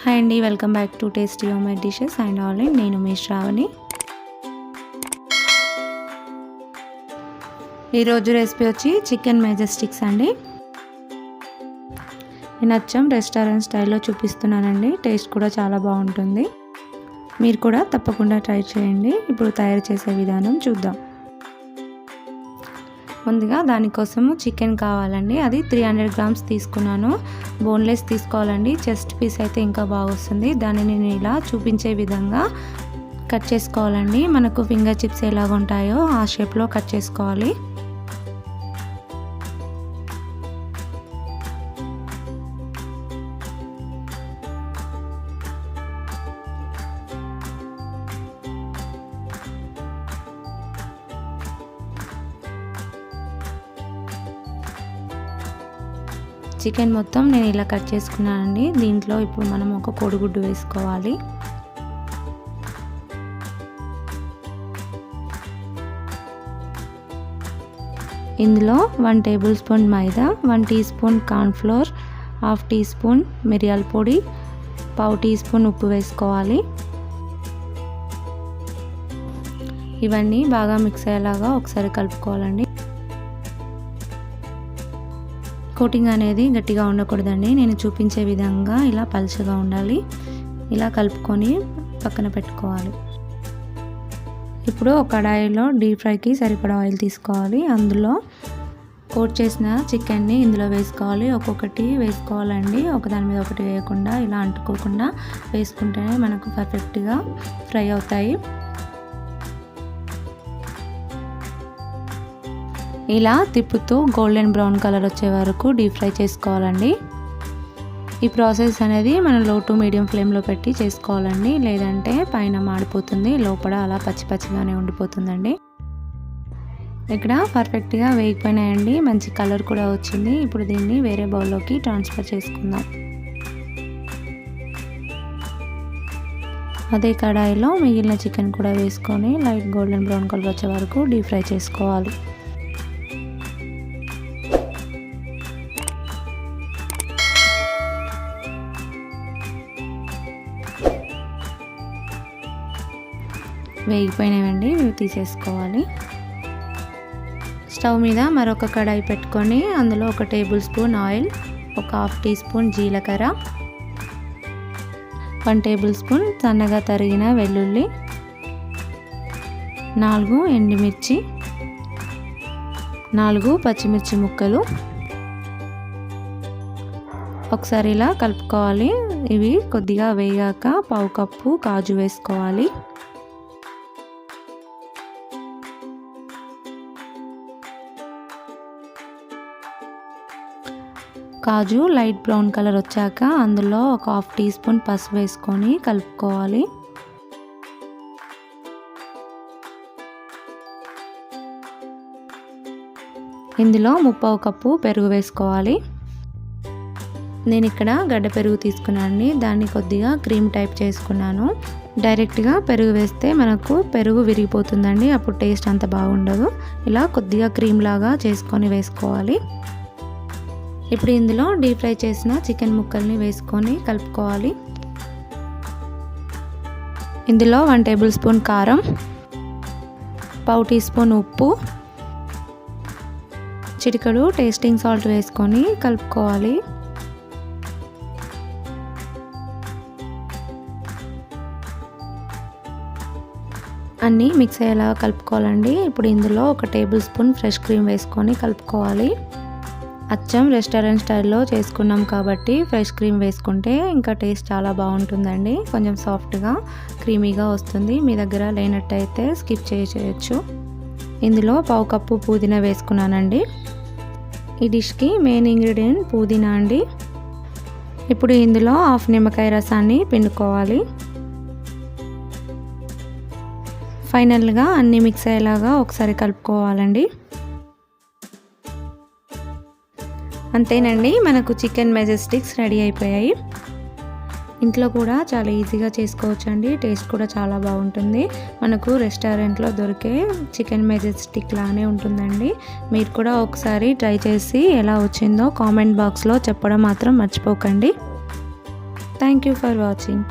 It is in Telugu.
హాయ్ అండి, welcome back to tasty home made dishes and all in. నేను మీ శ్రావణి. ఈరోజు రెసిపీ వచ్చి చికెన్ మెజెస్టిక్స్ అండి. నేను అచ్చం రెస్టారెంట్ స్టైల్లో చూపిస్తున్నానండి. టేస్ట్ కూడా చాలా బాగుంటుంది. మీరు కూడా తప్పకుండా ట్రై చేయండి. ఇప్పుడు తయారు చేసే విధానం చూద్దాం. ముందుగా దానికోసము చికెన్ కావాలండి. అది 300 గ్రామ్స్ తీసుకున్నాను. బోన్లెస్ తీసుకోవాలండి. చెస్ట్ పీస్ అయితే ఇంకా బాగా వస్తుంది. దాన్ని నేను ఇలా చూపించే విధంగా కట్ చేసుకోవాలండి. మనకు ఫింగర్ చిప్స్ ఎలాగ ఉంటాయో ఆ షేప్లో కట్ చేసుకోవాలి. చికెన్ మొత్తం నేను ఇలా కట్ చేసుకున్నానండి. దీంట్లో ఇప్పుడు మనం ఒక కోడిగుడ్డు వేసుకోవాలి. ఇందులో 1 టేబుల్ స్పూన్ మైదా, 1 teaspoon cornflour, 1/2 teaspoon మిరియాల పొడి, 1/2 టీ స్పూన్ ఉప్పు వేసుకోవాలి. ఇవన్నీ బాగా మిక్స్ అయ్యేలాగా ఒకసారి కలుపుకోవాలండి. కోటింగ్ అనేది గట్టిగా ఉండకూడదండి. నేను చూపించే విధంగా ఇలా పలుచగా ఉండాలి. ఇలా కలుపుకొని పక్కన పెట్టుకోవాలి. ఇప్పుడు ఒక కడాయిలో డీప్ ఫ్రైకి సరిపడా ఆయిల్ తీసుకోవాలి. అందులో కోట్ చేసిన చికెన్ని ఇందులో వేసుకోవాలి. ఒక్కొక్కటి వేసుకోవాలండి. ఒకదాని మీద ఒకటి వేయకుండా ఇలా అంటుకోకుండా వేసుకుంటేనే మనకు పర్ఫెక్ట్గా ఫ్రై అవుతాయి. ఇలా తిప్పుతూ గోల్డెన్ బ్రౌన్ కలర్ వచ్చే వరకు డీప్ ఫ్రై చేసుకోవాలండి. ఈ ప్రాసెస్ అనేది మనం లో టు మీడియం ఫ్లేమ్లో పెట్టి చేసుకోవాలండి. లేదంటే పైన మాడిపోతుంది, లోపల అలా పచ్చి పచ్చిగానే ఉండిపోతుందండి. ఇక్కడ పర్ఫెక్ట్గా వేగిపోయినాయండి. మంచి కలర్ కూడా వచ్చింది. ఇప్పుడు దీన్ని వేరే బౌల్లోకి ట్రాన్స్ఫర్ చేసుకుందాం. అదే కడాయిలో మిగిలిన చికెన్ కూడా వేసుకొని లైట్ గోల్డెన్ బ్రౌన్ కలర్ వచ్చే వరకు డీప్ ఫ్రై చేసుకోవాలి. వేగిపోయినవండి, ఇవి తీసేసుకోవాలి. స్టవ్ మీద మరొక కడాయి పెట్టుకొని అందులో 1 tablespoon oil, 1/2 teaspoon జీలకర్ర, 1 టేబుల్ స్పూన్ సన్నగా తరిగిన వెల్లుల్లి, 4 ఎండుమిర్చి, 4 పచ్చిమిర్చి ముక్కలు ఒకసారి ఇలా కలుపుకోవాలి. ఇవి కొద్దిగా వేగాక 1/2 కప్పు కాజు వేసుకోవాలి. కాజు లైట్ బ్రౌన్ కలర్ వచ్చాక అందులో 1/2 టీ స్పూన్ పసుపు వేసుకొని కలుపుకోవాలి. ఇందులో 1/2 కప్పు పెరుగు వేసుకోవాలి. నేను ఇక్కడ గడ్డ పెరుగు తీసుకున్నాను. దాన్ని కొద్దిగా క్రీమ్ టైప్ చేసుకున్నాను. డైరెక్ట్గా పెరుగు వేస్తే మనకు పెరుగు విరిగిపోతుందండి. అప్పుడు టేస్ట్ అంత బాగుండదు. ఇలా కొద్దిగా క్రీమ్ లాగా చేసుకొని వేసుకోవాలి. ఇప్పుడు ఇందులో డీప్ ఫ్రై చేసిన చికెన్ ముక్కల్ని వేసుకొని కలుపుకోవాలి. ఇందులో 1 టేబుల్ స్పూన్ కారం, 1/2 టీ స్పూన్ ఉప్పు, చిటికెడు టేస్టింగ్ సాల్ట్ వేసుకొని కలుపుకోవాలి. అన్నీ మిక్స్ అయ్యేలా కలుపుకోవాలండి. ఇప్పుడు ఇందులో 1 టేబుల్ స్పూన్ ఫ్రెష్ క్రీమ్ వేసుకొని కలుపుకోవాలి. అచ్చం రెస్టారెంట్ స్టైల్లో చేసుకున్నాం కాబట్టి ఫ్రెష్ క్రీమ్ వేసుకుంటే ఇంకా టేస్ట్ చాలా బాగుంటుందండి. కొంచెం సాఫ్ట్గా క్రీమీగా వస్తుంది. మీ దగ్గర లేనట్టయితే స్కిప్ చేయొచ్చు. ఇందులో 1/2 కప్పు పుదీనా వేసుకున్నానండి. ఈ డిష్కి మెయిన్ ఇంగ్రీడియంట్ పుదీనా అండి. ఇప్పుడు ఇందులో 1/2 నిమ్మకాయ రసాన్ని పిండుకోవాలి. ఫైనల్గా అన్నీ మిక్స్ అయ్యేలాగా ఒకసారి కలుపుకోవాలండి. అంతేనండి, మనకు చికెన్ మెజెస్టిక్స్ రెడీ అయిపోయాయి. ఇంట్లో కూడా చాలా ఈజీగా చేసుకోవచ్చండి. టేస్ట్ కూడా చాలా బాగుంటుంది. మనకు రెస్టారెంట్లో దొరికే చికెన్ మెజెస్టిక్ లానే ఉంటుందండి. మీరు కూడా ఒకసారి ట్రై చేసి ఎలా వచ్చిందో కామెంట్ బాక్స్లో చెప్పడం మాత్రం మర్చిపోకండి. Thank you for watching.